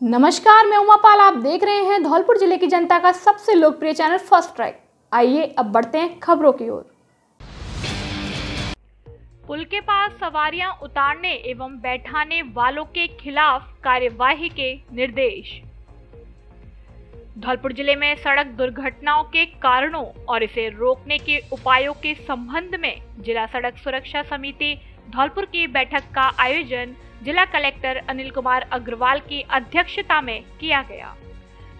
नमस्कार, मैं उमापाल। आप देख रहे हैं धौलपुर जिले की जनता का सबसे लोकप्रिय चैनल फर्स्ट ट्रैक। आइए अब बढ़ते हैं खबरों की ओर। पुल के पास सवारियां उतारने एवं बैठाने वालों के खिलाफ कार्यवाही के निर्देश। धौलपुर जिले में सड़क दुर्घटनाओं के कारणों और इसे रोकने के उपायों के संबंध में जिला सड़क सुरक्षा समिति धौलपुर की बैठक का आयोजन जिला कलेक्टर अनिल कुमार अग्रवाल की अध्यक्षता में किया गया।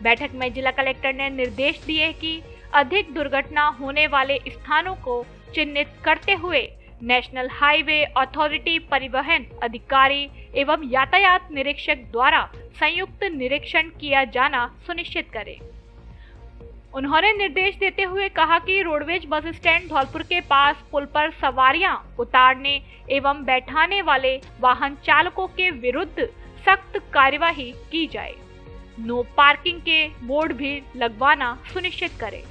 बैठक में जिला कलेक्टर ने निर्देश दिए कि अधिक दुर्घटना होने वाले स्थानों को चिन्हित करते हुए नेशनल हाईवे अथॉरिटी परिवहन अधिकारी एवं यातायात निरीक्षक द्वारा संयुक्त निरीक्षण किया जाना सुनिश्चित करें। उन्होंने निर्देश देते हुए कहा कि रोडवेज बस स्टैंड धौलपुर के पास पुल पर सवारियां उतारने एवं बैठाने वाले वाहन चालकों के विरुद्ध सख्त कार्यवाही की जाए। नो पार्किंग के बोर्ड भी लगवाना सुनिश्चित करें।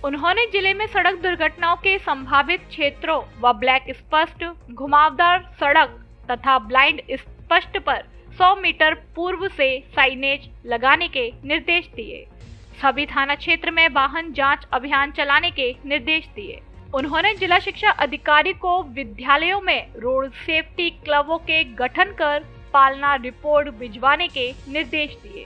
उन्होंने जिले में सड़क दुर्घटनाओं के संभावित क्षेत्रों व ब्लैक स्पष्ट, घुमावदार सड़क तथा ब्लाइंड स्पष्ट पर 100 मीटर पूर्व से साइनेज लगाने के निर्देश दिए। सभी थाना क्षेत्र में वाहन जांच अभियान चलाने के निर्देश दिए। उन्होंने जिला शिक्षा अधिकारी को विद्यालयों में रोड सेफ्टी क्लबों के गठन कर पालना रिपोर्ट भिजवाने के निर्देश दिए।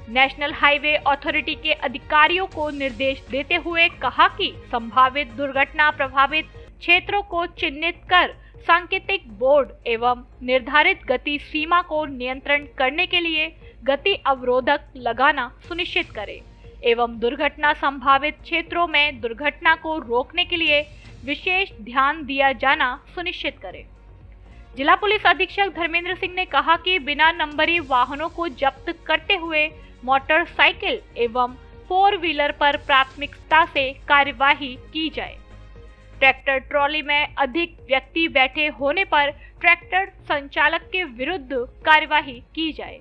नेशनल हाईवे अथॉरिटी के अधिकारियों को निर्देश देते हुए कहा कि संभावित दुर्घटना प्रभावित क्षेत्रों को चिन्हित कर सांकेतिक बोर्ड एवं निर्धारित गति सीमा को नियंत्रण करने के लिए गति अवरोधक लगाना सुनिश्चित करें एवं दुर्घटना संभावित क्षेत्रों में दुर्घटना को रोकने के लिए विशेष ध्यान दिया जाना सुनिश्चित करें। जिला पुलिस अधीक्षक धर्मेंद्र सिंह ने कहा कि बिना नंबरी वाहनों को जब्त करते हुए मोटरसाइकिल एवं 4 व्हीलर पर प्राथमिकता से कार्यवाही की जाए। ट्रैक्टर ट्रॉली में अधिक व्यक्ति बैठे होने पर ट्रैक्टर संचालक के विरुद्ध कार्यवाही की जाए।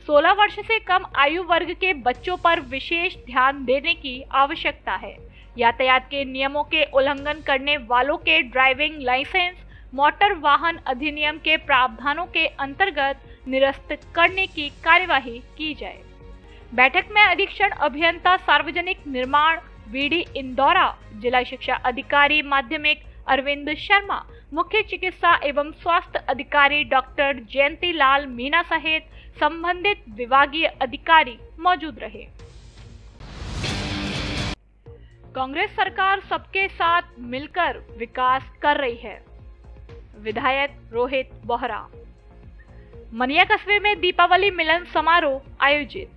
16 वर्ष से कम आयु वर्ग के बच्चों पर विशेष ध्यान देने की आवश्यकता है। यातायात के नियमों के उल्लंघन करने वालों के ड्राइविंग लाइसेंस मोटर वाहन अधिनियम के प्रावधानों के अंतर्गत निरस्त करने की कार्यवाही की जाए। बैठक में अधीक्षण अभियंता सार्वजनिक निर्माण बीडी इंदौरा, जिला शिक्षा अधिकारी माध्यमिक अरविंद शर्मा, मुख्य चिकित्सा एवं स्वास्थ्य अधिकारी डॉक्टर जयंती लाल मीना सहित संबंधित विभागीय अधिकारी मौजूद रहे। कांग्रेस सरकार सबके साथ मिलकर विकास कर रही है। विधायक रोहित बोहरा। मनिया कस्बे में दीपावली मिलन समारोह आयोजित।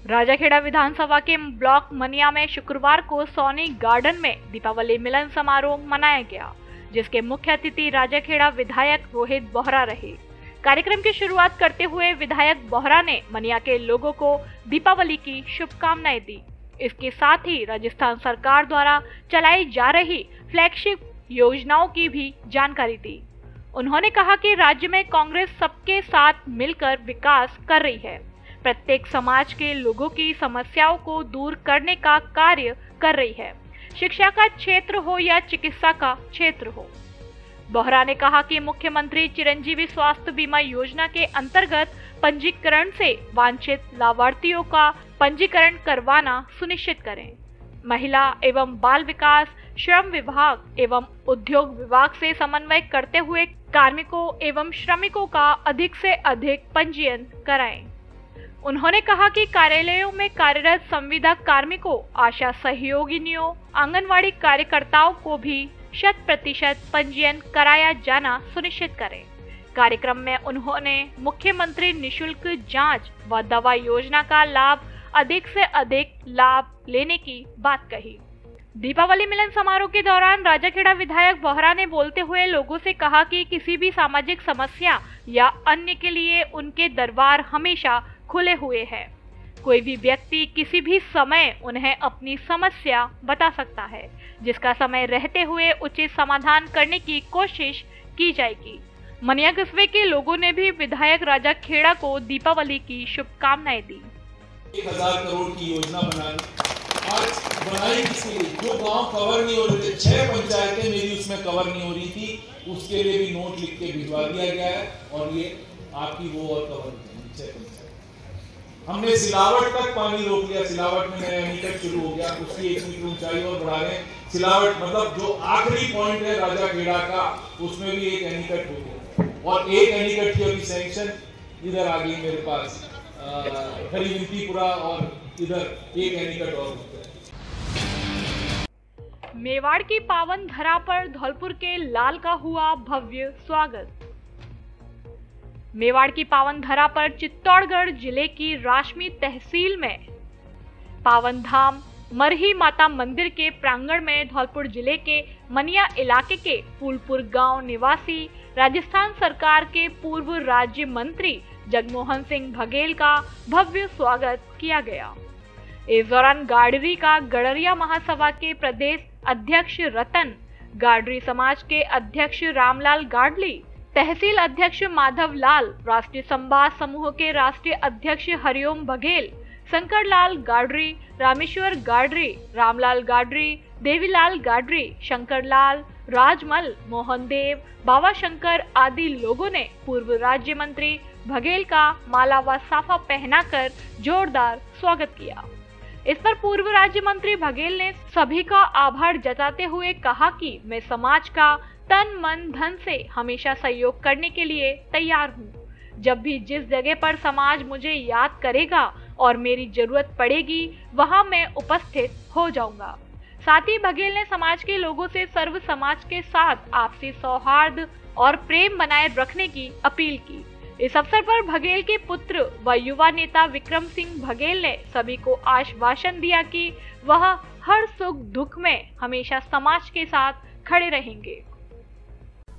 राजाखेड़ा विधानसभा के ब्लॉक मनिया में शुक्रवार को सोनी गार्डन में दीपावली मिलन समारोह मनाया गया, जिसके मुख्य अतिथि राजाखेड़ा विधायक रोहित बोहरा रहे। कार्यक्रम की शुरुआत करते हुए विधायक बोहरा ने मनिया के लोगों को दीपावली की शुभकामनाएं दी। इसके साथ ही राजस्थान सरकार द्वारा चलाई जा रही फ्लैगशिप योजनाओं की भी जानकारी दी। उन्होंने कहा कि राज्य में कांग्रेस सबके साथ मिलकर विकास कर रही है, प्रत्येक समाज के लोगों की समस्याओं को दूर करने का कार्य कर रही है, शिक्षा का क्षेत्र हो या चिकित्सा का क्षेत्र हो। बोहरा ने कहा कि मुख्यमंत्री चिरंजीवी स्वास्थ्य बीमा योजना के अंतर्गत पंजीकरण से वांछित लाभार्थियों का पंजीकरण करवाना सुनिश्चित करें। महिला एवं बाल विकास, श्रम विभाग एवं उद्योग विभाग से समन्वय करते हुए कार्मिकों एवं श्रमिकों का अधिक से अधिक पंजीयन कराएं। उन्होंने कहा कि कार्यालयों में कार्यरत संविदा कार्मिकों, आशा सहयोगिनियों, आंगनवाड़ी कार्यकर्ताओं को भी 100% पंजीयन कराया जाना सुनिश्चित करें। कार्यक्रम में उन्होंने मुख्यमंत्री निशुल्क जांच व दवा योजना का लाभ अधिक से अधिक लाभ लेने की बात कही। दीपावली मिलन समारोह के दौरान राजाखेड़ा विधायक बोहरा ने बोलते हुए लोगों से कहा कि किसी भी सामाजिक समस्या या अन्य के लिए उनके दरबार हमेशा खुले हुए हैं। कोई भी व्यक्ति किसी भी समय उन्हें अपनी समस्या बता सकता है, जिसका समय रहते हुए उचित समाधान करने की कोशिश की जाएगी। मनिया कस्बे के लोगों ने भी विधायक राजाखेड़ा को दीपावली की शुभकामनाएं दी। 1000 करोड़ की योजना आज बनाई किसके लिए? जो गांव कवर नहीं हो रहे थे, 6 पंचायतें मेरी उसमें कवर नहीं हो रही थी, उसके लिए भी नोट लिख के भिजवा दिया गया है और ये आपकी वो और कवर नीचे। हमने सिलावट तक पानी रोक लिया, सिलावट में नया एनीकट शुरू हो गया, उसकी 1 मीटर ऊंचाई और बढ़ा रहे हैं। सिलावट मतलब जो आखिरी पॉइंट है राजा खेड़ा का, उसमें भी एक एनीकट हो गया और एक एनीकट की अभी सैंक्शन इधर आ गई मेरे पास, हरिविंतीपुरा और इधर एक एनीकट और। मेवाड़ की पावन धरा पर धौलपुर के लाल का हुआ भव्य स्वागत। मेवाड़ की पावन धरा पर चित्तौड़गढ़ जिले की राशमी तहसील में पावन धाम मरही माता मंदिर के प्रांगण में धौलपुर जिले के मनिया इलाके के फूलपुर गांव निवासी राजस्थान सरकार के पूर्व राज्य मंत्री जगमोहन सिंह बघेल का भव्य स्वागत किया गया। इस दौरान गाडरी का गडरिया महासभा के प्रदेश अध्यक्ष रतन, गाडरी समाज के अध्यक्ष रामलाल गाडली, तहसील अध्यक्ष माधव लाल, राष्ट्रीय संवाद समूह के राष्ट्रीय अध्यक्ष हरिओम बघेल, शंकरलाल गाडरी, रामेश्वर गाडरी, रामलाल गाडरी, देवीलाल गाडरी, शंकरलाल, राजमल, मोहन देव, बाबा शंकर आदि लोगों ने पूर्व राज्य मंत्री बघेल का माला व साफा पहनाकर जोरदार स्वागत किया। इस पर पूर्व राज्य मंत्री बघेल ने सभी का आभार जताते हुए कहा कि मैं समाज का तन मन धन से हमेशा सहयोग करने के लिए तैयार हूँ। जब भी जिस जगह पर समाज मुझे याद करेगा और मेरी जरूरत पड़ेगी वहाँ मैं उपस्थित हो जाऊंगा। साथ ही बघेल ने समाज के लोगों से सर्व समाज के साथ आपसी सौहार्द और प्रेम बनाए रखने की अपील की। इस अवसर पर बघेल के पुत्र व युवा नेता विक्रम सिंह बघेल ने सभी को आश्वासन दिया कि वह हर सुख दुख में हमेशा समाज के साथ खड़े रहेंगे।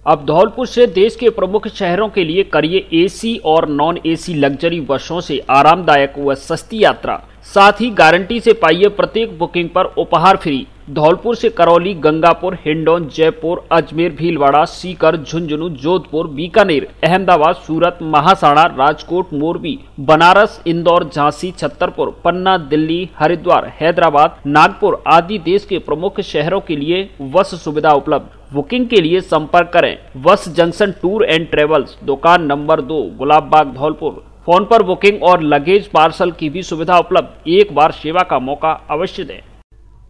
अब धौलपुर से देश के प्रमुख शहरों के लिए करिए एसी और नॉन एसी लग्जरी बसों से आरामदायक व सस्ती यात्रा। साथ ही गारंटी से पाइए प्रत्येक बुकिंग पर उपहार फ्री। धौलपुर से करौली, गंगापुर, हिंडौन, जयपुर, अजमेर, भीलवाड़ा, सीकर, झुंझुनू, जोधपुर, बीकानेर, अहमदाबाद, सूरत, महासाणा, राजकोट, मोरबी, बनारस, इंदौर, झांसी, छतरपुर, पन्ना, दिल्ली, हरिद्वार, हैदराबाद, नागपुर आदि देश के प्रमुख शहरों के लिए बस सुविधा उपलब्ध। बुकिंग के लिए संपर्क करें बस जंक्शन टूर एंड ट्रेवल्स, दुकान नंबर 2, गुलाब बाग, धौलपुर। फोन पर बुकिंग और लगेज पार्सल की भी सुविधा उपलब्ध। एक बार सेवा का मौका अवश्य दें।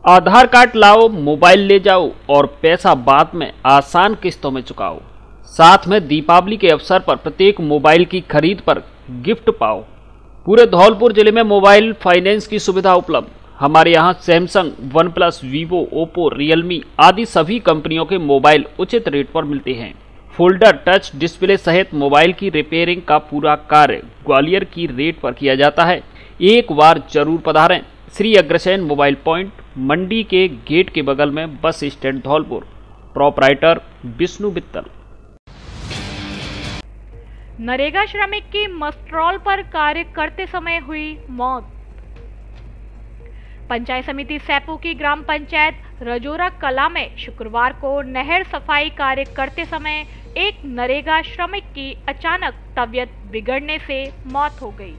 आधार कार्ड लाओ, मोबाइल ले जाओ और पैसा बाद में आसान किस्तों में चुकाओ। साथ में दीपावली के अवसर पर प्रत्येक मोबाइल की खरीद पर गिफ्ट पाओ। पूरे धौलपुर जिले में मोबाइल फाइनेंस की सुविधा उपलब्ध। हमारे यहाँ Samsung, OnePlus, Vivo, Oppo, Realme आदि सभी कंपनियों के मोबाइल उचित रेट पर मिलते हैं। फोल्डर, टच डिस्प्ले सहित मोबाइल की रिपेयरिंग का पूरा कार्य ग्वालियर की रेट पर किया जाता है। एक बार जरूर पधारें। श्री अग्रसेन मोबाइल पॉइंट, मंडी के गेट के बगल में, bus stand Dholpur. Proprietor Vishnu Bittal. NREGA श्रमिक की मस्ट्रॉल पर कार्य करते समय हुई मौत। पंचायत समिति सैपू की ग्राम पंचायत रजोरा कला में शुक्रवार को नहर सफाई कार्य करते समय एक नरेगा श्रमिक की अचानक तबीयत बिगड़ने से मौत हो गई।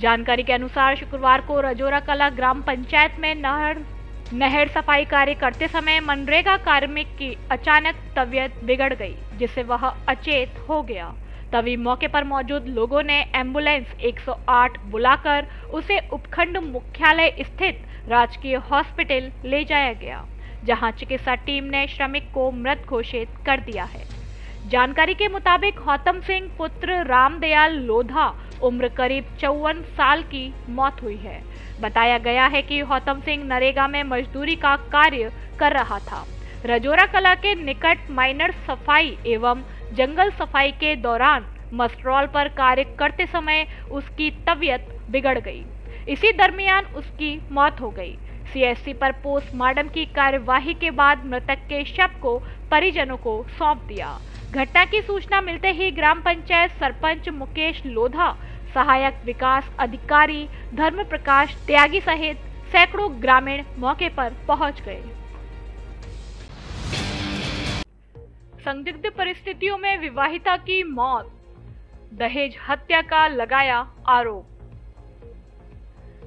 जानकारी के अनुसार शुक्रवार को रजोरा कला ग्राम पंचायत में नहर सफाई कार्य करते समय मनरेगा कार्मिक की अचानक तबीयत बिगड़ गई, जिससे वह अचेत हो गया। तभी मौके पर मौजूद लोगों ने एम्बुलेंस 108 बुलाकर उसे उपखंड मुख्यालय स्थित राजकीय हॉस्पिटल ले जाया गया, जहां चिकित्सा टीम ने श्रमिक को मृत घोषित कर दिया है। जानकारी के मुताबिक हौतम सिंह पुत्र रामदयाल लोधा उम्र करीब 54 साल की मौत हुई है। बताया गया है कि हौतम सिंह नरेगा में मजदूरी का कार्य कर रहा था। रजोरा कला के निकट माइनर सफाई एवं जंगल सफाई के दौरान मस्ट्रॉल पर कार्य करते समय उसकी तबीयत बिगड़ गई। इसी दरमियान उसकी मौत हो गई। सीएचसी पर पोस्टमार्टम की कार्यवाही के बाद मृतक के शव को परिजनों को सौंप दिया। घटना की सूचना मिलते ही ग्राम पंचायत सरपंच मुकेश लोधा, सहायक विकास अधिकारी धर्म प्रकाश त्यागी सहित सैकड़ों ग्रामीण मौके पर पहुंच गए। संदिग्ध परिस्थितियों में विवाहिता की मौत, दहेज हत्या का लगाया आरोप।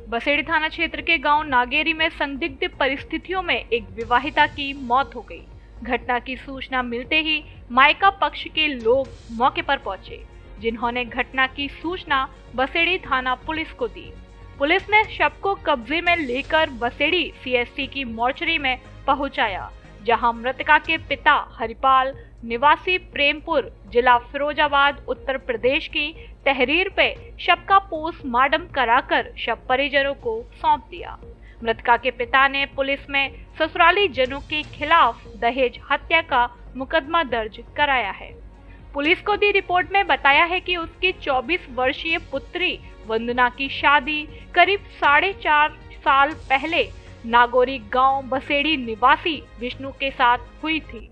बसेड़ी थाना क्षेत्र के गांव नागेरी में संदिग्ध परिस्थितियों में एक विवाहिता की मौत हो गई। घटना की सूचना मिलते ही मायका पक्ष के लोग मौके पर पहुंचे। जिन्होंने घटना की सूचना बसेड़ी थाना पुलिस को दी। पुलिस ने शव को कब्जे में लेकर बसेड़ी सीएससी की मोर्चरी में पहुंचाया, जहां मृतका के पिता हरिपाल निवासी प्रेमपुर जिला फिरोजाबाद उत्तर प्रदेश की तहरीर पे शव का पोस्टमार्टम कराकर शव परिजनों को सौंप दिया। मृतका के पिता ने पुलिस में ससुराली जनों के खिलाफ दहेज हत्या का मुकदमा दर्ज कराया है। पुलिस को दी रिपोर्ट में बताया है कि उसकी 24 वर्षीय पुत्री वंदना की शादी करीब 4.5 साल पहले नागौरी गांव बसेड़ी निवासी विष्णु के साथ हुई थी।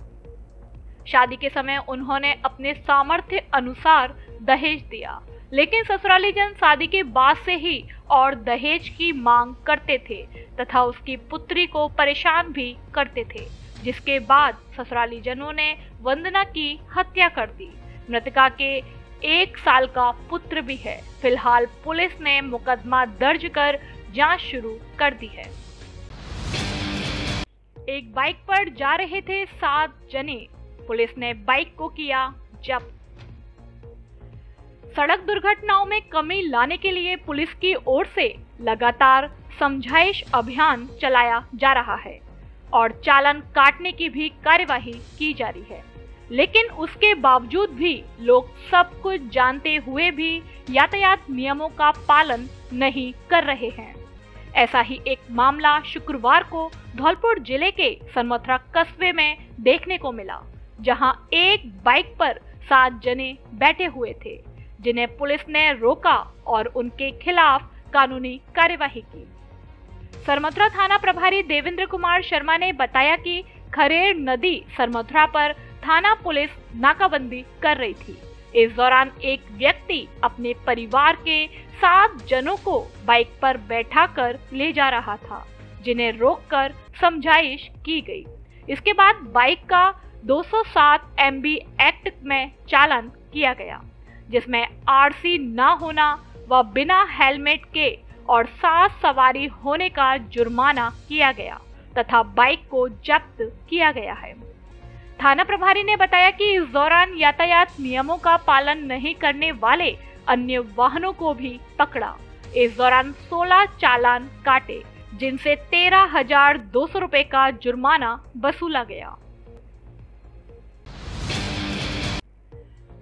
शादी के समय उन्होंने अपने सामर्थ्य अनुसार दहेज दिया, लेकिन ससुराली जन शादी के बाद से ही और दहेज की मांग करते थे तथा उसकी पुत्री को परेशान भी करते थे, जिसके बाद ससुराली जनों ने वंदना की हत्या कर दी। मृतका के 1 साल का पुत्र भी है। फिलहाल पुलिस ने मुकदमा दर्ज कर जांच शुरू कर दी है। एक बाइक पर जा रहे थे 7 जने, पुलिस ने बाइक को किया जब्त। सड़क दुर्घटनाओं में कमी लाने के लिए पुलिस की ओर से लगातार समझाइश अभियान चलाया जा रहा है और चालान काटने की भी कार्यवाही की जा रही है, लेकिन उसके बावजूद भी लोग सब कुछ जानते हुए भी यातायात नियमों का पालन नहीं कर रहे हैं। ऐसा ही एक मामला शुक्रवार को धौलपुर जिले के सनमथुरा कस्बे में देखने को मिला, जहां एक बाइक पर 7 जने बैठे हुए थे, जिन्हें पुलिस ने रोका और उनके खिलाफ कानूनी कार्यवाही की। सरमथुरा थाना प्रभारी देवेंद्र कुमार शर्मा ने बताया कि खरेड़ नदी सरमथुरा पर थाना पुलिस नाकाबंदी कर रही थी। इस दौरान एक व्यक्ति अपने परिवार के 7 जनों को बाइक पर बैठाकर ले जा रहा था, जिन्हें रोककर समझाइश की गई। इसके बाद बाइक का 207 MB एक्ट में चालान किया गया, जिसमें RC न होना व बिना हेलमेट के और साथ सवारी होने का जुर्माना किया गया तथा बाइक को जब्त किया गया है। थाना प्रभारी ने बताया कि इस दौरान यातायात नियमों का पालन नहीं करने वाले अन्य वाहनों को भी पकड़ा। इस दौरान 16 चालान काटे, जिनसे 13,200 रुपए का जुर्माना वसूला गया।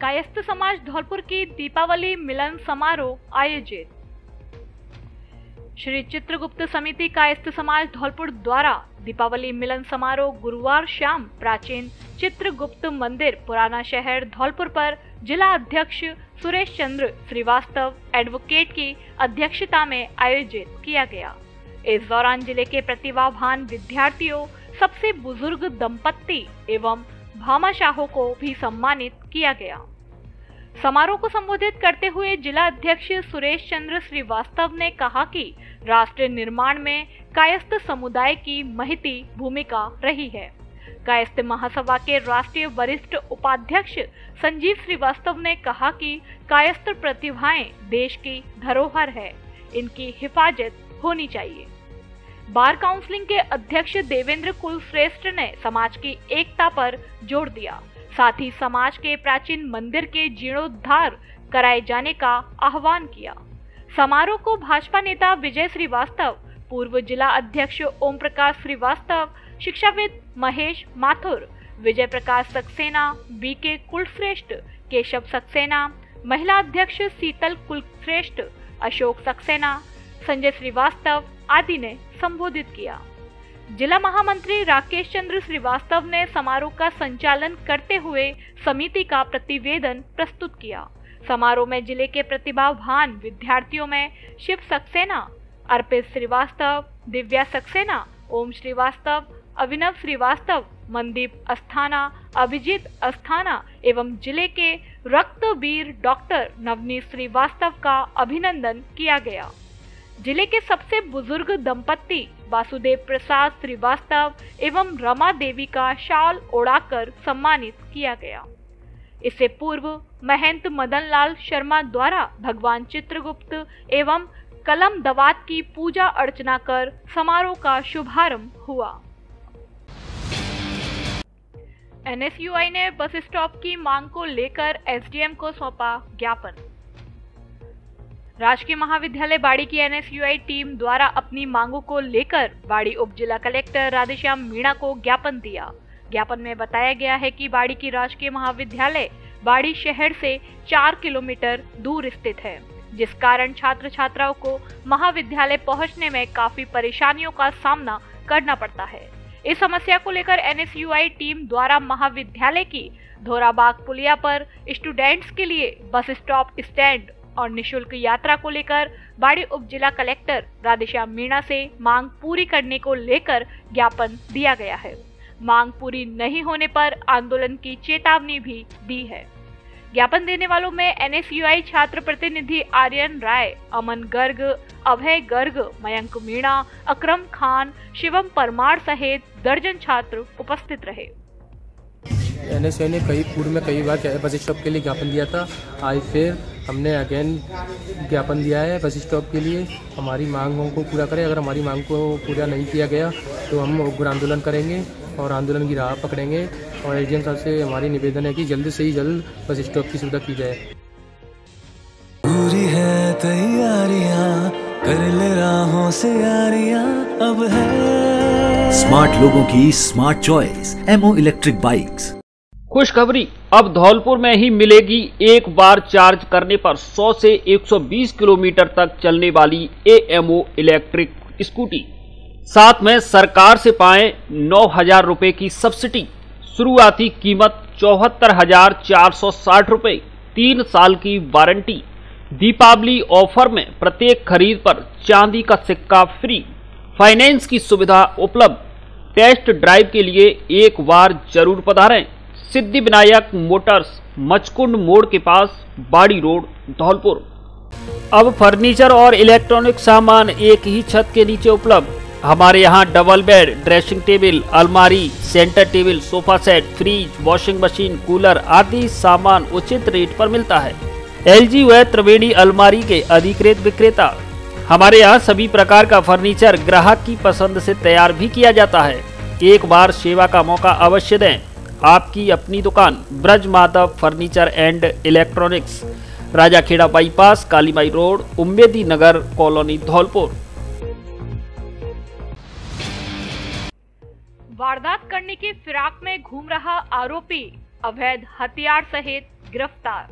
कायस्थ समाज धौलपुर की दीपावली मिलन समारोह आयोजित। श्री चित्रगुप्त समिति कायस्थ समाज धौलपुर द्वारा दीपावली मिलन समारोह गुरुवार शाम प्राचीन चित्रगुप्त मंदिर पुराना शहर धौलपुर पर जिला अध्यक्ष सुरेश चंद्र श्रीवास्तव एडवोकेट की अध्यक्षता में आयोजित किया गया। इस दौरान जिले के प्रतिभावान विद्यार्थियों, सबसे बुजुर्ग दंपत्ति एवं भामाशाहों को भी सम्मानित किया गया। समारोह को संबोधित करते हुए जिला अध्यक्ष सुरेश चंद्र श्रीवास्तव ने कहा कि राष्ट्र निर्माण में कायस्थ समुदाय की महती भूमिका रही है। कायस्थ महासभा के राष्ट्रीय वरिष्ठ उपाध्यक्ष संजीव श्रीवास्तव ने कहा कि कायस्थ प्रतिभाएं देश की धरोहर है, इनकी हिफाजत होनी चाहिए। बार काउंसिलिंग के अध्यक्ष देवेंद्र कुलश्रेष्ठ ने समाज की एकता पर जोर दिया, साथ ही समाज के प्राचीन मंदिर के जीर्णोद्धार कराए जाने का आह्वान किया। समारोह को भाजपा नेता विजय श्रीवास्तव, पूर्व जिला अध्यक्ष ओम प्रकाश श्रीवास्तव, शिक्षाविद महेश माथुर, विजय प्रकाश सक्सेना, BK कुलश्रेष्ठ, केशव सक्सेना, महिला अध्यक्ष शीतल कुलश्रेष्ठ, अशोक सक्सेना, संजय श्रीवास्तव आदि ने संबोधित किया। जिला महामंत्री राकेश चंद्र श्रीवास्तव ने समारोह का संचालन करते हुए समिति का प्रतिवेदन प्रस्तुत किया। समारोह में जिले के प्रतिभावान विद्यार्थियों में शिव सक्सेना, अर्पित श्रीवास्तव, दिव्या सक्सेना, ओम श्रीवास्तव, अभिनव श्रीवास्तव, मनदीप अस्थाना, अभिजीत अस्थाना एवं जिले के रक्तवीर डॉक्टर नवनीत श्रीवास्तव का अभिनंदन किया गया। जिले के सबसे बुजुर्ग दंपत्ति वासुदेव प्रसाद श्रीवास्तव एवं रमा देवी का शाल ओढ़ाकर सम्मानित किया गया। इससे पूर्व महंत मदन लाल शर्मा द्वारा भगवान चित्रगुप्त एवं कलम दवात की पूजा अर्चना कर समारोह का शुभारंभ हुआ। एनएसयूआई ने बस स्टॉप की मांग को लेकर एसडीएम को सौंपा ज्ञापन। राजकीय महाविद्यालय बाड़ी की एनएसयूआई टीम द्वारा अपनी मांगों को लेकर बाड़ी उप जिला कलेक्टर राधेश्याम मीणा को ज्ञापन दिया। ज्ञापन में बताया गया है कि बाड़ी की राजकीय महाविद्यालय बाड़ी शहर से 4 किलोमीटर दूर स्थित है, जिस कारण छात्र छात्राओं को महाविद्यालय पहुंचने में काफी परेशानियों का सामना करना पड़ता है। इस समस्या को लेकर एनएसयूआई टीम द्वारा महाविद्यालय की धोराबाग पुलिया पर स्टूडेंट्स के लिए बस स्टॉप, स्टैंड और निःशुल्क यात्रा को लेकर बाड़ी उप जिला कलेक्टर राधेश्याम मीणा से मांग पूरी करने को लेकर ज्ञापन दिया गया है। मांग पूरी नहीं होने पर आंदोलन की चेतावनी भी दी है। ज्ञापन देने वालों में एनएसयूआई छात्र प्रतिनिधि आर्यन राय, अमन गर्ग, अभय गर्ग, मयंक मीणा, अकरम खान, शिवम परमार सहित दर्जन छात्र उपस्थित रहे। एनएसयूआई ने पूर्व में कई बार बस स्टॉप के लिए ज्ञापन दिया था। आज फिर हमने अगेन ज्ञापन दिया है बस स्टॉप के लिए। हमारी मांगों को पूरा करें। अगर हमारी मांग को पूरा नहीं किया गया तो हम उग्र आंदोलन करेंगे और आंदोलन की राह पकड़ेंगे। और एसडीएम साहब से हमारी निवेदन है कि जल्द से ही जल्द बस स्टॉप की सुविधा की जाए। पूरी है तैयारियां, कर ले राहों से यारियां, अब है स्मार्ट लोगों की smart choice MO electric bikes. खुशखबरी, अब धौलपुर में ही मिलेगी एक बार चार्ज करने पर 100 से 120 किलोमीटर तक चलने वाली एएमओ इलेक्ट्रिक स्कूटी। साथ में सरकार से पाएं 9,000 रुपए की सब्सिडी। शुरुआती कीमत 74,460 रुपए, 3 साल की वारंटी। दीपावली ऑफर में प्रत्येक खरीद पर चांदी का सिक्का फ्री। फाइनेंस की सुविधा उपलब्ध। टेस्ट ड्राइव के लिए एक बार जरूर पधारें। सिद्धिविनायक मोटर्स, मचकुंड मोड़ के पास, बाड़ी रोड, धौलपुर। अब फर्नीचर और इलेक्ट्रॉनिक सामान एक ही छत के नीचे उपलब्ध। हमारे यहाँ डबल बेड, ड्रेसिंग टेबल, अलमारी, centre table, sofa set, fridge, washing machine, cooler आदि सामान उचित रेट पर मिलता है। एलजी व त्रिवेणी अलमारी के अधिकृत विक्रेता। हमारे यहाँ सभी प्रकार का फर्नीचर ग्राहक की पसंद से तैयार भी किया जाता है। एक बार सेवा का मौका अवश्य दें। आपकी अपनी दुकान Braj Madhav furniture and electronics, Rajakhera bypass, Kalibai road, Ummedi Nagar colony, Dholpur. वारदात करने की फिराक में घूम रहा आरोपी अवैध हथियार सहित गिरफ्तार।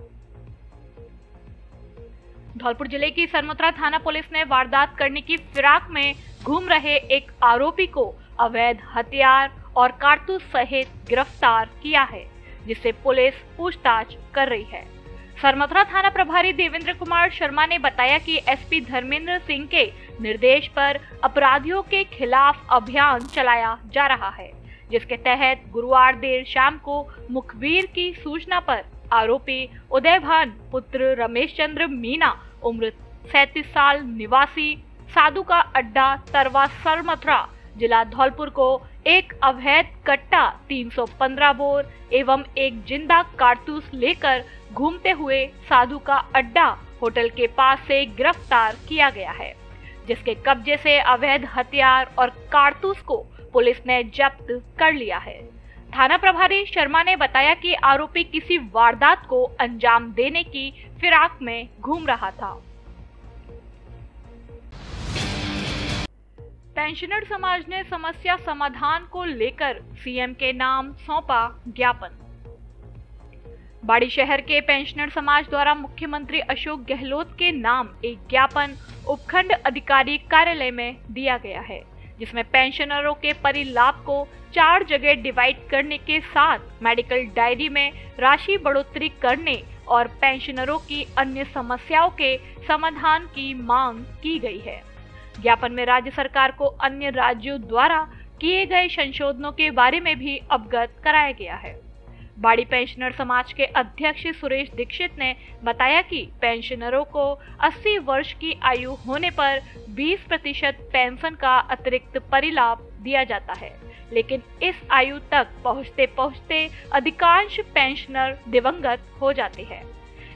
धौलपुर जिले की सरमुत्रा थाना पुलिस ने वारदात करने की फिराक में घूम रहे एक आरोपी को अवैध हथियार और कारतूस सहित गिरफ्तार किया है, जिससे पुलिस पूछताछ कर रही है। सरमुत्रा थाना प्रभारी देवेंद्र कुमार शर्मा ने बताया कि एसपी धर्मेंद्र सिंह के निर्देश पर अपराधियों के खिलाफ अभियान चलाया जा रहा है, जिसके तहत गुरुवार देर शाम को मुखबिर की सूचना पर आरोपी उदयभान पुत्र रमेश चंद्र मीना उम्र 37 साल निवासी साधु का अड्डा तरवा सरमुत्रा जिला धौलपुर को एक अवैध कट्टा 315 बोर एवं एक जिंदा कारतूस लेकर घूमते हुए साधु का अड्डा होटल के पास से गिरफ्तार किया गया है, जिसके कब्जे से अवैध हथियार और कारतूस को पुलिस ने जब्त कर लिया है। थाना प्रभारी शर्मा ने बताया कि आरोपी किसी वारदात को अंजाम देने की फिराक में घूम रहा था। पेंशनर समाज ने समस्या समाधान को लेकर सीएम के नाम सौंपा ज्ञापन। बाड़ी शहर के पेंशनर समाज द्वारा मुख्यमंत्री अशोक गहलोत के नाम एक ज्ञापन उपखंड अधिकारी कार्यालय में दिया गया है, जिसमें पेंशनरों के परिलाभ को 4 जगह डिवाइड करने के साथ मेडिकल डायरी में राशि बढ़ोतरी करने और पेंशनरों की अन्य समस्याओं के समाधान की मांग की गई है। ज्ञापन में राज्य सरकार को अन्य राज्यों द्वारा किए गए संशोधनों के बारे में भी अवगत कराया गया है। बाड़ी पेंशनर समाज के अध्यक्ष सुरेश दीक्षित ने बताया कि पेंशनरों को 80 वर्ष की आयु होने पर 20% पेंशन का अतिरिक्त परिलाभ दिया जाता है, लेकिन इस आयु तक पहुंचते पहुंचते अधिकांश पेंशनर दिवंगत हो जाते हैं।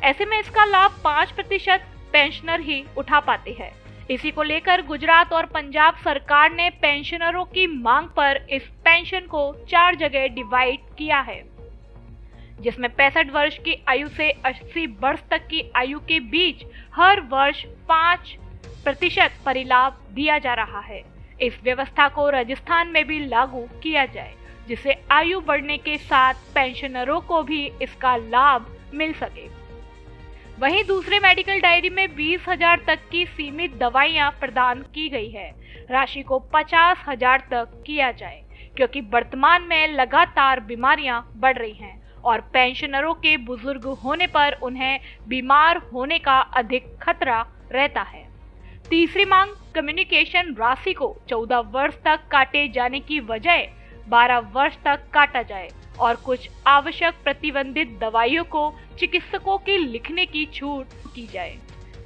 ऐसे में इसका लाभ 5% पेंशनर ही उठा पाते हैं। इसी को लेकर गुजरात और पंजाब सरकार ने पेंशनरों की मांग पर इस पेंशन को 4 जगह डिवाइड किया है, जिसमें 65 वर्ष की आयु से 80 वर्ष तक की आयु के बीच हर वर्ष 5% परिलाभ दिया जा रहा है। इस व्यवस्था को राजस्थान में भी लागू किया जाए, जिससे आयु बढ़ने के साथ पेंशनरों को भी इसका लाभ मिल सके। वहीं दूसरे मेडिकल डायरी में 20,000 तक की सीमित दवाइयां प्रदान की गई है। राशि को 50,000 तक किया जाए, क्योंकि वर्तमान में लगातार बीमारियां बढ़ रही हैं और पेंशनरों के बुजुर्ग होने पर उन्हें बीमार होने का अधिक खतरा रहता है। तीसरी मांग कम्युनिकेशन राशि को 14 वर्ष तक काटे जाने की बजाय 12 वर्ष तक काटा जाए और कुछ आवश्यक प्रतिबंधित दवाइयों को चिकित्सकों के लिखने की छूट की जाए।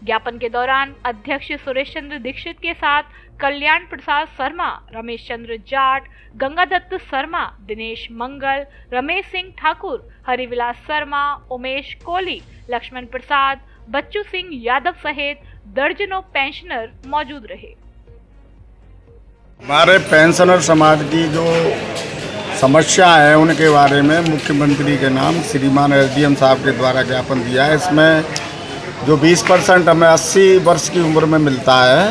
ज्ञापन के दौरान अध्यक्ष सुरेश चंद्र दीक्षित के साथ कल्याण प्रसाद शर्मा, रमेश चंद्र जाट, गंगादत्त शर्मा, दिनेश मंगल, रमेश सिंह ठाकुर, हरिविलास शर्मा, उमेश कोहली, लक्ष्मण प्रसाद, बच्चू सिंह यादव सहित दर्जनों पेंशनर मौजूद रहे। हमारे पेंशनर समाज की जो समस्या है उनके बारे में मुख्यमंत्री के नाम श्रीमान एसडीएम साहब के द्वारा ज्ञापन दिया है। इसमें जो 20% हमें 80 वर्ष की उम्र में मिलता है,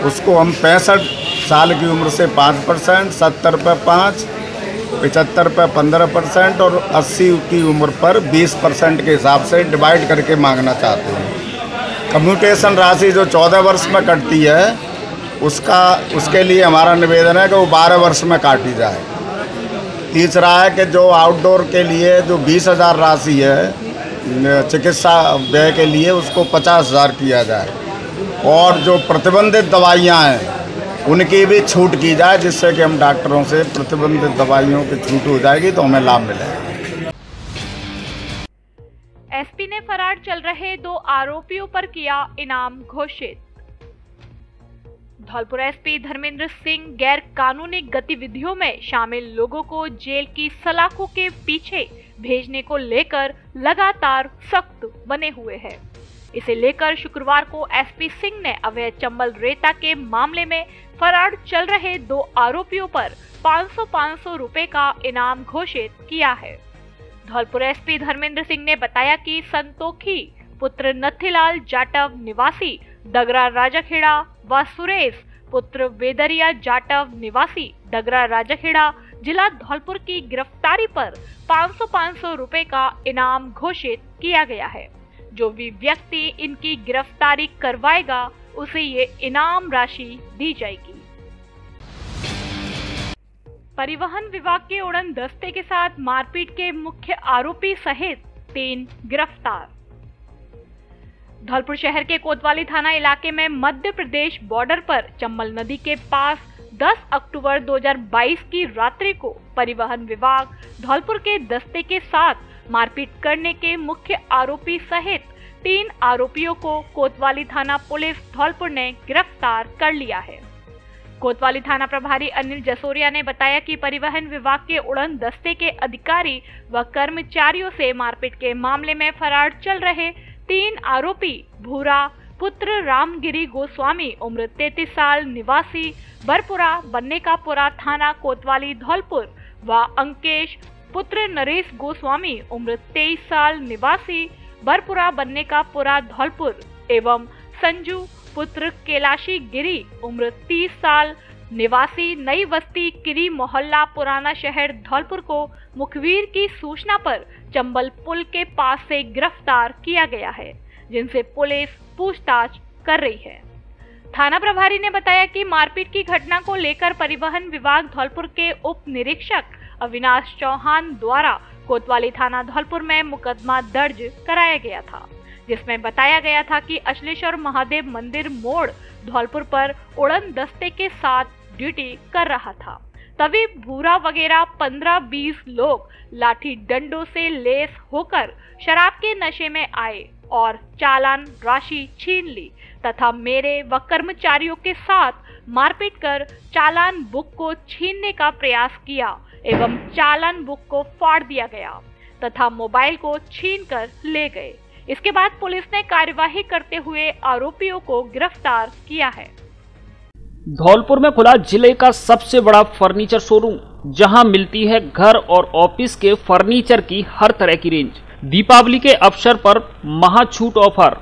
उसको हम 65 साल की उम्र से 5%, 70 पे 5, 75 पे 15% और 80 की उम्र पर 20% के हिसाब से डिवाइड करके मांगना चाहते हैं। कम्यूटेशन राशि जो 14 वर्ष में कटती है उसके लिए हमारा निवेदन है कि वो 12 वर्ष में काटी जाए। तीसरा है कि जो आउटडोर के लिए जो 20,000 राशि है चिकित्सा व्यय के लिए, उसको 50,000 किया जाए और जो प्रतिबंधित दवाइयाँ हैं उनकी भी छूट की जाए, जिससे कि हम डॉक्टरों से प्रतिबंधित दवाइयों की छूट हो जाएगी तो हमें लाभ मिलेगा। एसपी ने फरार चल रहे 2 आरोपियों पर किया इनाम घोषित। धौलपुर एसपी धर्मेंद्र सिंह गैर कानूनी गतिविधियों में शामिल लोगों को जेल की सलाखों के पीछे भेजने को लेकर लगातार सख्त बने हुए हैं। इसे लेकर शुक्रवार को एसपी सिंह ने अवैध चंबल रेता के मामले में फरार चल रहे 2 आरोपियों पर 500 रुपए का इनाम घोषित किया है। धौलपुर एसपी धर्मेंद्र सिंह ने बताया कि संतोखी पुत्र नथीलाल जाटव निवासी डगरा राजाखेड़ा व सुरेश पुत्र वेदरिया जाटव निवासी डगरा राजाखेड़ा जिला धौलपुर की गिरफ्तारी पर 500 रुपए का इनाम घोषित किया गया है। जो भी व्यक्ति इनकी गिरफ्तारी करवाएगा उसे ये इनाम राशि दी जाएगी। परिवहन विभाग के उड़न दस्ते के साथ मारपीट के मुख्य आरोपी सहित 3 गिरफ्तार। धौलपुर शहर के कोतवाली थाना इलाके में मध्य प्रदेश बॉर्डर पर चंबल नदी के पास 10 अक्टूबर 2022 की रात्रि को परिवहन विभाग धौलपुर के दस्ते के साथ मारपीट करने के मुख्य आरोपी सहित 3 आरोपियों को कोतवाली थाना पुलिस धौलपुर ने गिरफ्तार कर लिया है। कोतवाली थाना प्रभारी अनिल जसोरिया ने बताया कि परिवहन विभाग के उड़न दस्ते के अधिकारी व कर्मचारियों से मारपीट के मामले में फरार चल रहे 3 आरोपी भूरा पुत्र रामगिरी गोस्वामी उम्र 33 साल निवासी बरपुरा बन्नेकापुरा थाना कोतवाली धौलपुर व अंकेश पुत्र नरेश गोस्वामी उम्र 23 साल निवासी बरपुरा बन्नेकापुरा धौलपुर एवं संजू पुत्र कैलाशी गिरी उम्र 30 साल निवासी नई बस्ती किरी मोहल्ला पुराना शहर धौलपुर को मुखबिर की सूचना पर चंबल पुल के पास से गिरफ्तार किया गया है, जिनसे पुलिस पूछताछ कर रही है। थाना प्रभारी ने बताया कि मारपीट की घटना को लेकर परिवहन विभाग धौलपुर के उप निरीक्षक अविनाश चौहान द्वारा कोतवाली थाना धौलपुर में मुकदमा दर्ज कराया गया था, जिसमें बताया गया था कि अश्लेश्वर महादेव मंदिर मोड़ धौलपुर पर उड़न दस्ते के साथ ड्यूटी कर रहा था। तभी भूरा वगैरह 15-20 लोग लाठी डंडों से लेस होकर शराब के नशे में आए और चालान राशि छीन ली तथा मेरे व कर्मचारियों के साथ मारपीट कर चालान बुक को छीनने का प्रयास किया एवं चालान बुक को फाड़ दिया गया तथा मोबाइल को छीन कर ले गए। इसके बाद पुलिस ने कार्यवाही करते हुए आरोपियों को गिरफ्तार किया है। धौलपुर में खुला जिले का सबसे बड़ा फर्नीचर शोरूम, जहां मिलती है घर और ऑफिस के फर्नीचर की हर तरह की रेंज। दीपावली के अवसर पर महाछूट ऑफर,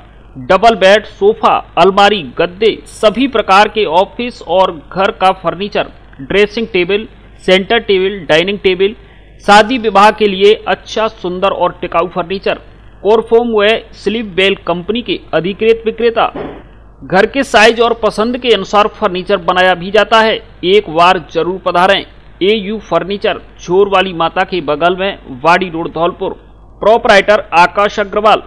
डबल बेड, सोफा, अलमारी, गद्दे, सभी प्रकार के ऑफिस और घर का furniture, dressing table, centre table, dining table, शादी विवाह के लिए अच्छा, सुंदर और टिकाऊ फर्नीचर। कोरफोम व स्लीप बेल कंपनी के अधिकृत विक्रेता। घर के साइज और पसंद के अनुसार फर्नीचर बनाया भी जाता है। एक बार जरूर पधारें। AU फर्नीचर, झोर वाली माता के बगल में, वाड़ी रोड, धौलपुर। प्रोपराइटर आकाश अग्रवाल।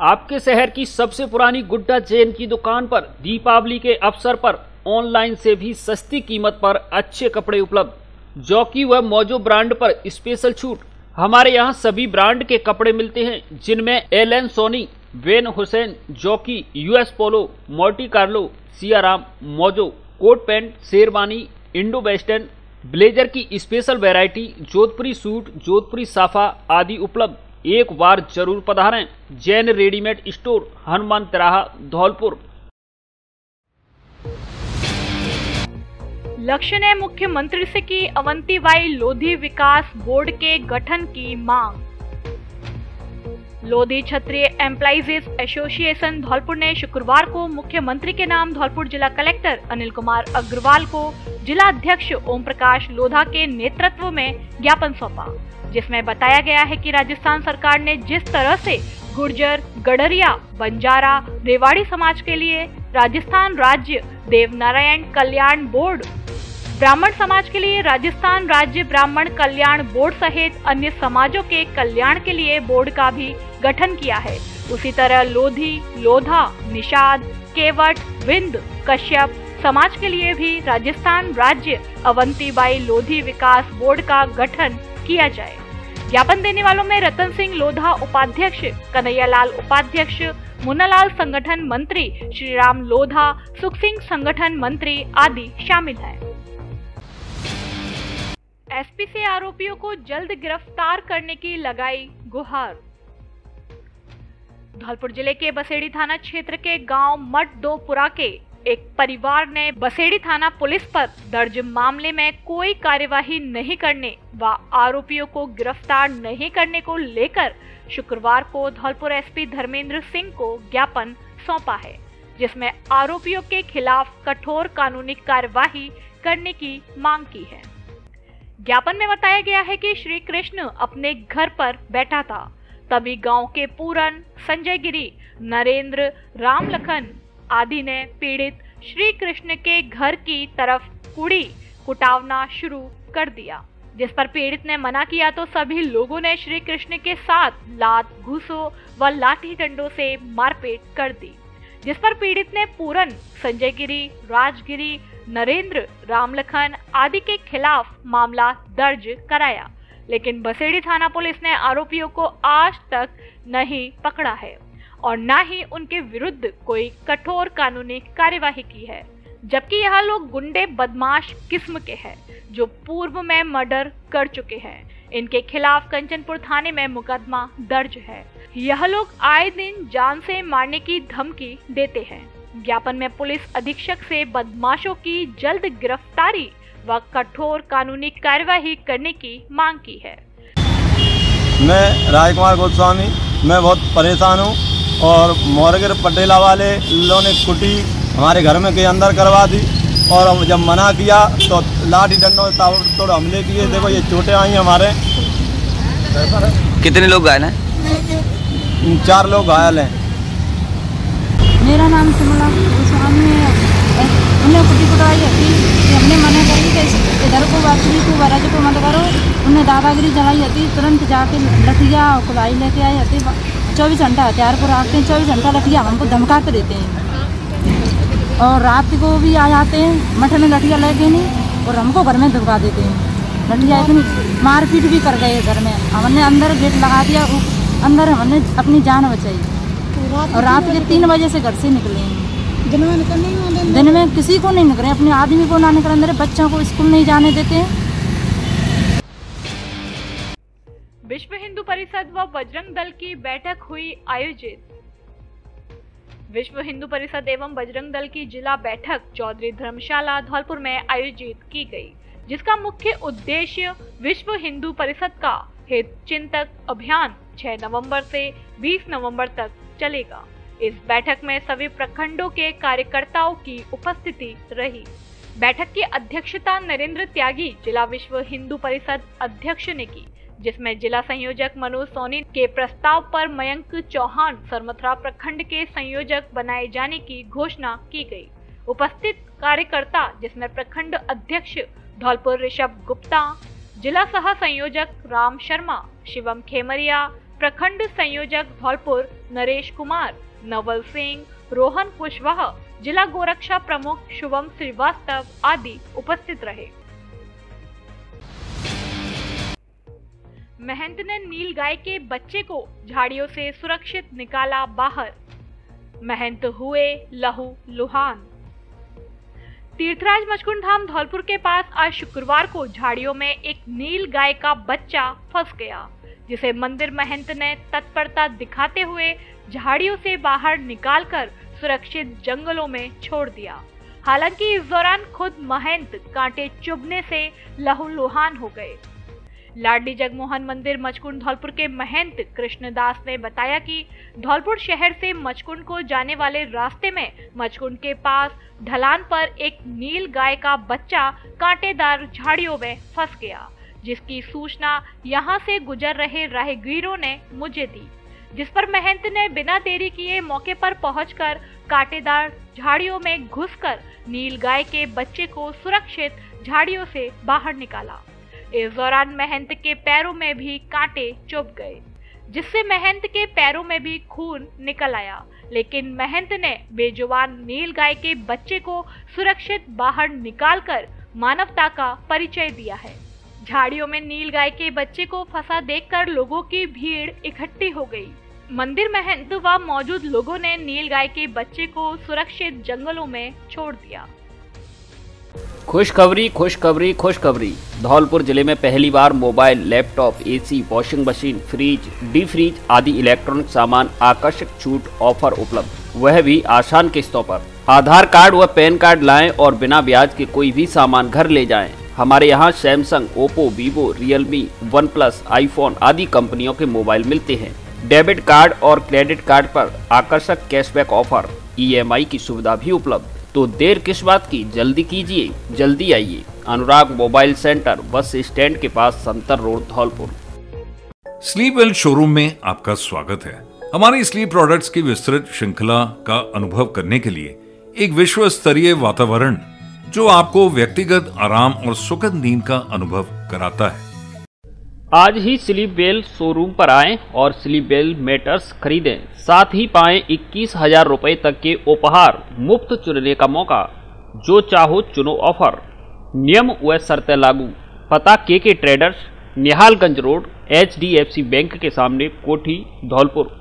आपके शहर की सबसे पुरानी गुड्डा चेन की दुकान पर दीपावली के अवसर पर ऑनलाइन से भी सस्ती कीमत पर अच्छे कपड़े उपलब्ध। जॉकी व मोजो ब्रांड पर स्पेशल छूट। हमारे यहाँ सभी ब्रांड के कपड़े मिलते हैं, जिनमें Allen Solly, Van Heusen, Jockey, US Polo, Monte Carlo, Siyaram, Mojo, coat pant, sherwani, Indo western, blazer की special variety, Jodhpuri suit, Jodhpuri साफा आदि उपलब्ध। एक बार जरूर पधारें। जैन रेडीमेड स्टोर, हनुमान तिराहा, धौलपुर। लक्ष्य ने मुख्यमंत्री से की अवंतीबाई लोधी विकास बोर्ड के गठन की मांग। लोधी क्षत्रिय एम्प्लॉइज एसोसिएशन धौलपुर ने शुक्रवार को मुख्यमंत्री के नाम धौलपुर जिला कलेक्टर अनिल कुमार अग्रवाल को जिला अध्यक्ष ओम प्रकाश लोधा के नेतृत्व में ज्ञापन सौंपा, जिसमें बताया गया है कि राजस्थान सरकार ने जिस तरह से गुर्जर, गडरिया, बंजारा, रेवाड़ी समाज के लिए राजस्थान राज्य देवनारायण कल्याण बोर्ड, ब्राह्मण समाज के लिए राजस्थान राज्य ब्राह्मण कल्याण बोर्ड सहित अन्य समाजों के कल्याण के लिए बोर्ड का भी गठन किया है, उसी तरह लोधी, लोधा, निषाद, केवट, विंद, कश्यप समाज के लिए भी राजस्थान राज्य अवंतीबाई लोधी विकास बोर्ड का गठन किया जाए। ज्ञापन देने वालों में रतन सिंह लोधा उपाध्यक्ष, कन्हैयालाल उपाध्यक्ष, मुन्नालाल संगठन मंत्री, श्रीराम लोधा, सुख सिंह संगठन मंत्री आदि शामिल हैं। एसपी से आरोपियों को जल्द गिरफ्तार करने की लगाई गुहार। धौलपुर जिले के बसेड़ी थाना क्षेत्र के गांव मठ दोपुरा के एक परिवार ने बसेड़ी थाना पुलिस पर दर्ज मामले में कोई कार्यवाही नहीं करने व आरोपियों को गिरफ्तार नहीं करने को लेकर शुक्रवार को धौलपुर एसपी धर्मेंद्र सिंह को ज्ञापन सौंपा है, जिसमें आरोपियों के खिलाफ कठोर कानूनी कार्यवाही करने की मांग की है। ज्ञापन में बताया गया है कि श्री कृष्ण अपने घर पर बैठा था, तभी गांव के पूरन, संजय गिरी, नरेंद्र, राम लखन आदि ने पीड़ित श्री कृष्ण के घर की तरफ कुड़ी कुटावना शुरू कर दिया, जिस पर पीड़ित ने मना किया तो सभी लोगों ने श्री कृष्ण के साथ लात, घूसों व लाठी डंडों से मारपीट कर दी, जिस पर पीड़ित ने पूरन, संजय गिरी, राजगिरी, नरेंद्र, रामलखन आदि के खिलाफ मामला दर्ज कराया, लेकिन बसेड़ी थाना पुलिस ने आरोपियों को आज तक नहीं पकड़ा है और न ही उनके विरुद्ध कोई कठोर कानूनी कार्यवाही की है, जबकि यह लोग गुंडे बदमाश किस्म के हैं जो पूर्व में मर्डर कर चुके हैं। इनके खिलाफ कंचनपुर थाने में मुकदमा दर्ज है। यह लोग आए दिन जान से मारने की धमकी देते हैं। ज्ञापन में पुलिस अधीक्षक से बदमाशों की जल्द गिरफ्तारी व कठोर कानूनी कार्यवाही करने की मांग की है। मैं राजकुमार गोस्वामी, मैं बहुत परेशान हूँ और मोरगिर पटेला वाले लोगों ने कुटी हमारे घर में के अंदर करवा दी और जब मना किया तो लाठी डंडों से ताबड़तोड़ हमले किए। देखो ये चोटें आई हमारे। कितने लोग घायल हैं? 4 लोग घायल हैं। मेरा नाम सिमला गोस्वामी है। उन्हें कुटी कुटाई थी, हमने मना करी कि इधर को बातरी को बराज को मत करो। उन्हें दादागिरी चलाई थी, तुरंत जाके लठिया खुलाई लेके आई थी। 24 घंटा हथियार को रखते हैं, 24 घंटा लठिया हमको धमका के देते हैं और रात को भी आ जाते हैं। मठ में लठिया लेके नहीं और हमको घर में धमका देते हैं। लठिया इतनी मारपीट भी कर गए घर में। हमने अंदर गेट लगा दिया, अंदर हमने अपनी जान बचाई और रात के 3 बजे से घर से निकले हैं। दिन में किसी को नहीं निकले, अपने आदमी को ना निकले, मेरे बच्चों को स्कूल नहीं जाने देते हैं। विश्व हिंदू परिषद व बजरंग दल की बैठक हुई आयोजित। विश्व हिंदू परिषद एवं बजरंग दल की जिला बैठक चौधरी धर्मशाला धौलपुर में आयोजित की गई, जिसका मुख्य उद्देश्य विश्व हिंदू परिषद का हितचिंतक अभियान 6 नवंबर से 20 नवंबर तक चलेगा। इस बैठक में सभी प्रखंडों के कार्यकर्ताओं की उपस्थिति रही। बैठक की अध्यक्षता नरेंद्र त्यागी जिला विश्व हिंदू परिषद अध्यक्ष ने की, जिसमें जिला संयोजक मनोज सोनी के प्रस्ताव पर मयंक चौहान सरमथुरा प्रखंड के संयोजक बनाए जाने की घोषणा की गई। उपस्थित कार्यकर्ता जिसमें प्रखंड अध्यक्ष धौलपुर ऋषभ गुप्ता, जिला सह संयोजक राम शर्मा, शिवम खेमरिया, प्रखंड संयोजक धौलपुर नरेश कुमार, नवल सिंह, रोहन कुशवाहा, जिला गोरक्षा प्रमुख शुभम श्रीवास्तव आदि उपस्थित रहे। महंत ने नील गाय के बच्चे को झाड़ियों से सुरक्षित निकाला बाहर, महंत हुए लहू लुहान। तीर्थराज मचकुंड धाम धौलपुर के पास आज शुक्रवार को झाड़ियों में एक नील गाय का बच्चा फंस गया, जिसे मंदिर महंत ने तत्परता दिखाते हुए झाड़ियों से बाहर निकालकर सुरक्षित जंगलों में छोड़ दिया। हालांकि इस दौरान खुद महंत कांटे चुभने से लहूलुहान हो गए। लाडली जगमोहन मंदिर मचकुंड धौलपुर के महंत कृष्णदास ने बताया कि धौलपुर शहर से मचकुंड को जाने वाले रास्ते में मचकुंड के पास ढलान पर एक नील गाय का बच्चा कांटेदार झाड़ियों में फंस गया, जिसकी सूचना यहां से गुजर रहे राहगीरों ने मुझे दी, जिस पर महंत ने बिना देरी किए मौके पर पहुंचकर कांटेदार झाड़ियों में घुसकर नील गाय के बच्चे को सुरक्षित झाड़ियों से बाहर निकाला। इस दौरान महंत के पैरों में भी कांटे चुभ गए, जिससे महंत के पैरों में भी खून निकल आया, लेकिन महंत ने बेजुबान नील गाय के बच्चे को सुरक्षित बाहर निकालकर मानवता का परिचय दिया है। झाड़ियों में नील गाय के बच्चे को फंसा देखकर लोगों की भीड़ इकट्ठी हो गई। मंदिर महंत व मौजूद लोगों ने नील गाय के बच्चे को सुरक्षित जंगलों में छोड़ दिया। खुशखबरी खुशखबरी खुशखबरी। धौलपुर जिले में पहली बार mobile, laptop, AC, washing machine, fridge, deep freeze आदि इलेक्ट्रॉनिक सामान आकर्षक छूट ऑफर उपलब्ध, वह भी आसान किस्तों पर। आधार कार्ड व पैन कार्ड लाएं और बिना ब्याज के कोई भी सामान घर ले जाएं। हमारे यहाँ Samsung, Oppo, Vivo, Realme, one plus, iPhone आदि कंपनियों के मोबाइल मिलते हैं। डेबिट कार्ड और क्रेडिट कार्ड पर आकर्षक कैशबैक ऑफर, EMI की सुविधा भी उपलब्ध। तो देर किस बात की, जल्दी कीजिए, जल्दी आइए। Anurag mobile centre, bus stand के पास, Santar road, Dholpur. Sleep well showroom में आपका स्वागत है। हमारी स्लीप प्रोडक्ट्स की विस्तृत श्रृंखला का अनुभव करने के लिए एक विश्व स्तरीय वातावरण जो आपको व्यक्तिगत आराम और सुखद नींद का अनुभव कराता है। आज ही स्लीप वेल शोरूम पर आएं और स्लीप वेल मैटर्स खरीदें, साथ ही पाएं 21,000 रुपए तक के उपहार, मुफ्त चुनने का मौका, जो चाहो चुनो ऑफर। नियम व शर्तें लागू। पता KK traders, Nihalganj road, HDFC bank के सामने, कोठी, धौलपुर।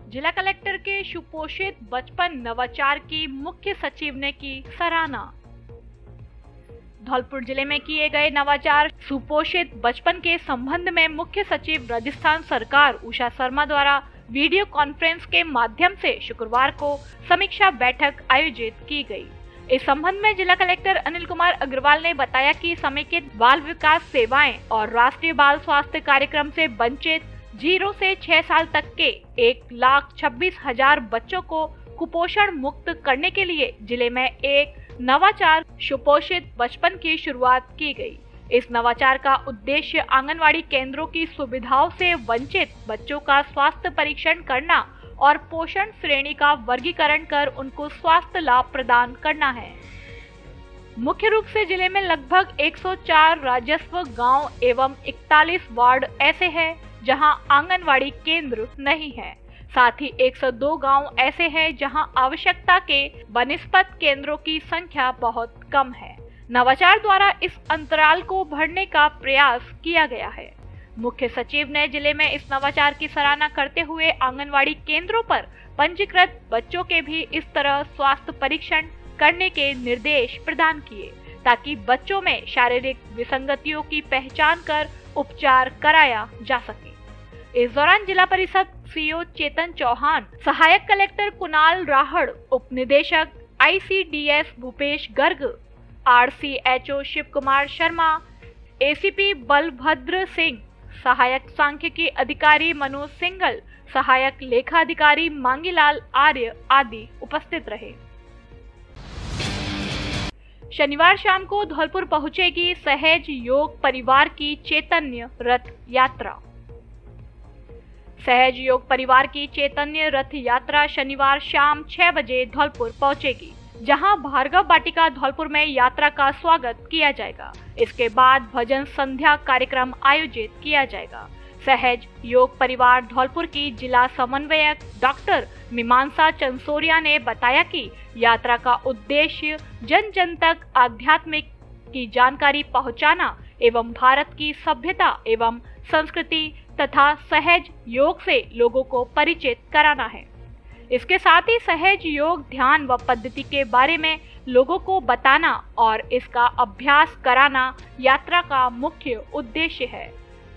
जिला कलेक्टर के सुपोषित बचपन नवाचार की मुख्य सचिव ने की सराहना। धौलपुर जिले में किए गए नवाचार सुपोषित बचपन के संबंध में मुख्य सचिव राजस्थान सरकार उषा शर्मा द्वारा वीडियो कॉन्फ्रेंस के माध्यम से शुक्रवार को समीक्षा बैठक आयोजित की गई। इस संबंध में जिला कलेक्टर अनिल कुमार अग्रवाल ने बताया कि समेकित बाल विकास सेवाएं और राष्ट्रीय बाल स्वास्थ्य कार्यक्रम से वंचित 0 से 6 साल तक के 1,26,000 बच्चों को कुपोषण मुक्त करने के लिए जिले में एक नवाचार सुपोषित बचपन की शुरुआत की गई। इस नवाचार का उद्देश्य आंगनवाड़ी केंद्रों की सुविधाओं से वंचित बच्चों का स्वास्थ्य परीक्षण करना और पोषण श्रेणी का वर्गीकरण कर उनको स्वास्थ्य लाभ प्रदान करना है। मुख्य रूप से जिले में लगभग 104 राजस्व गांव एवं 41 वार्ड ऐसे हैं जहां आंगनवाड़ी केंद्र नहीं है। साथ ही 102 गांव ऐसे हैं जहां आवश्यकता के बनिस्पत केंद्रों की संख्या बहुत कम है। नवाचार द्वारा इस अंतराल को भरने का प्रयास किया गया है। मुख्य सचिव ने जिले में इस नवाचार की सराहना करते हुए आंगनवाड़ी केंद्रों पर पंजीकृत बच्चों के भी इस तरह स्वास्थ्य परीक्षण करने के निर्देश प्रदान किए ताकि बच्चों में शारीरिक विसंगतियों की पहचान कर उपचार कराया जा सके। इस दौरान जिला परिषद सीओ चेतन चौहान, सहायक कलेक्टर कुणाल राहड़, उप निदेशक ICDS Bhupesh Garg, RCHO Shiv Kumar Sharma, ACP Balabhadra Singh, सहायक सांख्यिकी अधिकारी मनोज सिंगल, सहायक लेखा अधिकारी मांगीलाल आर्य आदि उपस्थित रहे। शनिवार शाम को धौलपुर पहुंचेगी सहज योग परिवार की चैतन्य रथ यात्रा। सहज योग परिवार की चैतन्य रथ यात्रा शनिवार शाम 6 बजे धौलपुर पहुंचेगी, जहां भार्गव वाटिका धौलपुर में यात्रा का स्वागत किया जाएगा। इसके बाद भजन संध्या कार्यक्रम आयोजित किया जाएगा। सहज योग परिवार धौलपुर की जिला समन्वयक डॉक्टर मीमांसा चंसोरिया ने बताया कि यात्रा का उद्देश्य जन जन तक आध्यात्मिक की जानकारी पहुंचाना एवं भारत की सभ्यता एवं संस्कृति तथा सहज योग से लोगों को परिचित कराना है। इसके साथ ही सहज योग ध्यान व पद्धति के बारे में लोगों को बताना और इसका अभ्यास कराना यात्रा का मुख्य उद्देश्य है।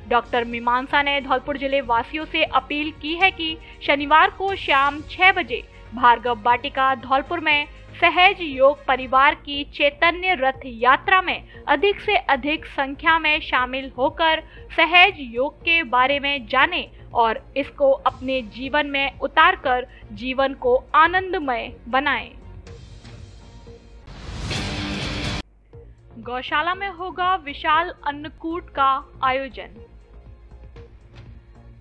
डॉक्टर मीमांसा ने धौलपुर जिले वासियों से अपील की है कि शनिवार को शाम 6 बजे भार्गव वाटिका धौलपुर में सहज योग परिवार की चैतन्य रथ यात्रा में अधिक से अधिक संख्या में शामिल होकर सहज योग के बारे में जाने और इसको अपने जीवन में उतारकर जीवन को आनंदमय बनाएं। गौशाला में होगा विशाल अन्नकूट का आयोजन।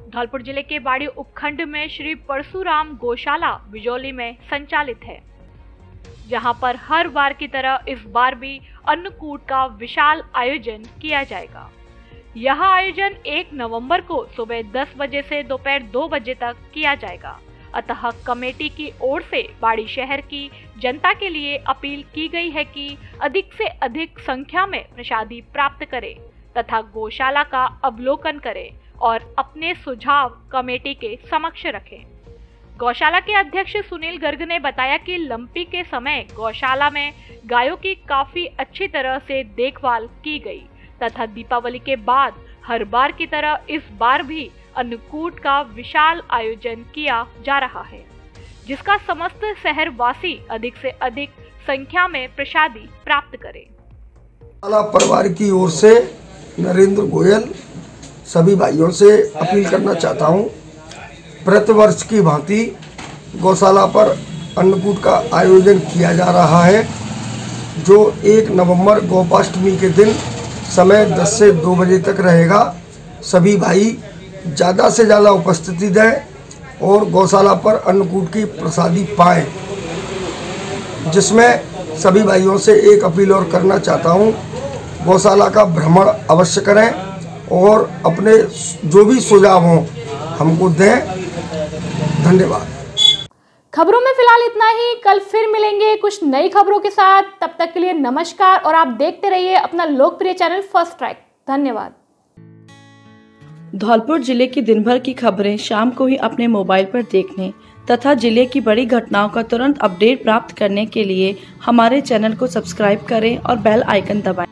धौलपुर जिले के बाड़ी उपखंड में श्री परशुराम गौशाला बिजौली में संचालित है, जहां पर हर बार की तरह इस बार भी अन्नकूट का विशाल आयोजन किया जाएगा। यह आयोजन 1 नवंबर को सुबह 10 बजे से दोपहर 2 बजे तक किया जाएगा। अतः कमेटी की ओर से बाड़ी शहर की जनता के लिए अपील की गई है कि अधिक से अधिक संख्या में प्रसादी प्राप्त करें तथा गौशाला का अवलोकन करें और अपने सुझाव कमेटी के समक्ष रखें। गौशाला के अध्यक्ष सुनील गर्ग ने बताया कि लंपी के समय गौशाला में गायों की काफी अच्छी तरह से देखभाल की गई तथा दीपावली के बाद हर बार की तरह इस बार भी अन्नकूट का विशाल आयोजन किया जा रहा है, जिसका समस्त शहर वासी अधिक से अधिक संख्या में प्रसादी प्राप्त करें। परिवार की ओर से नरेंद्र गोयल सभी भाइयों से अपील करना चाहता हूं, प्रतिवर्ष की भांति गौशाला पर अन्नकूट का आयोजन किया जा रहा है, जो 1 नवंबर गोपाष्टमी के दिन समय 10 से 2 बजे तक रहेगा। सभी भाई ज़्यादा से ज़्यादा उपस्थिति दें और गौशाला पर अन्नकूट की प्रसादी पाएं, जिसमें सभी भाइयों से एक अपील और करना चाहता हूं, गौशाला का भ्रमण अवश्य करें और अपने जो भी सुझाव हों हमको दें। धन्यवाद। खबरों में फिलहाल इतना ही। कल फिर मिलेंगे कुछ नई खबरों के साथ। तब तक के लिए नमस्कार और आप देखते रहिए अपना लोकप्रिय चैनल फर्स्ट ट्रैक। धन्यवाद। धौलपुर जिले की दिन भर की खबरें शाम को ही अपने मोबाइल पर देखने तथा जिले की बड़ी घटनाओं का तुरंत अपडेट प्राप्त करने के लिए हमारे चैनल को सब्सक्राइब करें और बेल आइकन दबाएं।